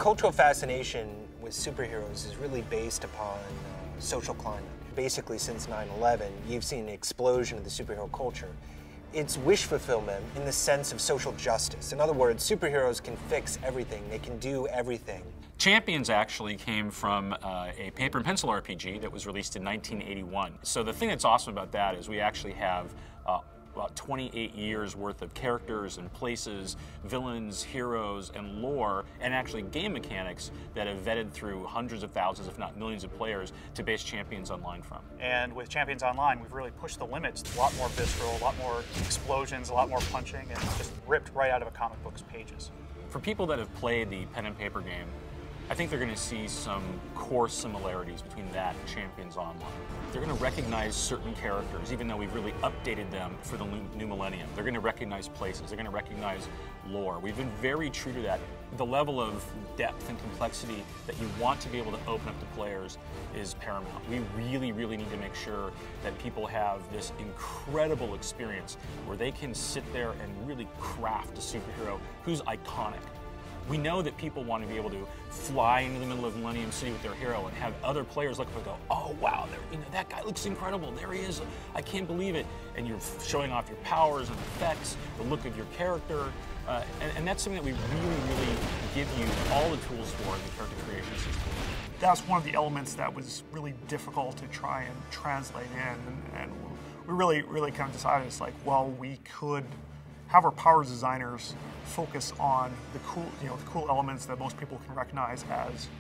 cultural fascination with superheroes is really based upon social climate. Basically, since 9/11, you've seen an explosion of the superhero culture. It's wish fulfillment in the sense of social justice. In other words, superheroes can fix everything. They can do everything. Champions actually came from a paper and pencil RPG that was released in 1981. So the thing that's awesome about that is we actually have about 28 years worth of characters and places, villains, heroes, and lore, and actually game mechanics that have vetted through hundreds of thousands, if not millions of players to base Champions Online from. And with Champions Online, we've really pushed the limits. A lot more visceral, a lot more explosions, a lot more punching, and just ripped right out of a comic book's pages. For people that have played the pen and paper game, I think they're going to see some core similarities between that and Champions Online. They're going to recognize certain characters, even though we've really updated them for the new millennium. They're going to recognize places. They're going to recognize lore. We've been very true to that. The level of depth and complexity that you want to be able to open up to players is paramount. We really, really need to make sure that people have this incredible experience where they can sit there and really craft a superhero who's iconic. We know that people want to be able to fly into the middle of Millennium City with their hero and have other players look up and go, oh wow, that guy looks incredible, there he is, I can't believe it. And you're showing off your powers and effects, the look of your character, and that's something that we really, really give you all the tools for in the character creation system. That's one of the elements that was really difficult to try and translate in, and we really kind of decided, it's like, well, we could have our powers designers focus on the cool elements that most people can recognize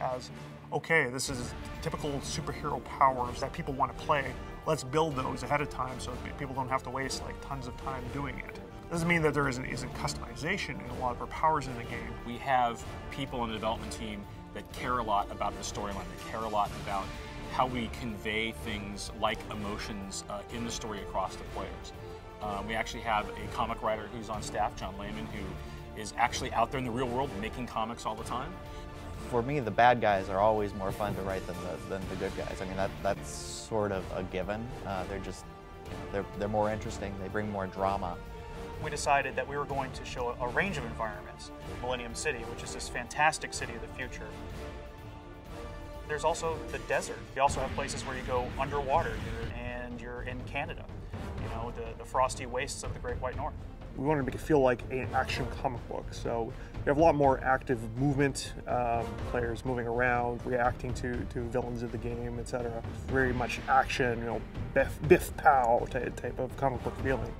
as okay, this is typical superhero powers that people want to play. Let's build those ahead of time so people don't have to waste like tons of time doing it. Doesn't mean that there isn't customization in a lot of our powers in the game. We have people on the development team that care a lot about the storyline, that care a lot about how we convey things like emotions in the story across the players. We actually have a comic writer who's on staff, John Layman, who is actually out there in the real world making comics all the time. For me, the bad guys are always more fun to write than the good guys. I mean, that's sort of a given. They're just, they're more interesting. They bring more drama. We decided that we were going to show a range of environments. Millennium City, which is this fantastic city of the future. There's also the desert. We also have places where you go underwater, and you're in Canada. You know, the frosty wastes of the Great White North. We wanted to make it feel like an action comic book, so you have a lot more active movement, players moving around, reacting to villains of the game, etc. Very much action, biff pow type of comic book feeling.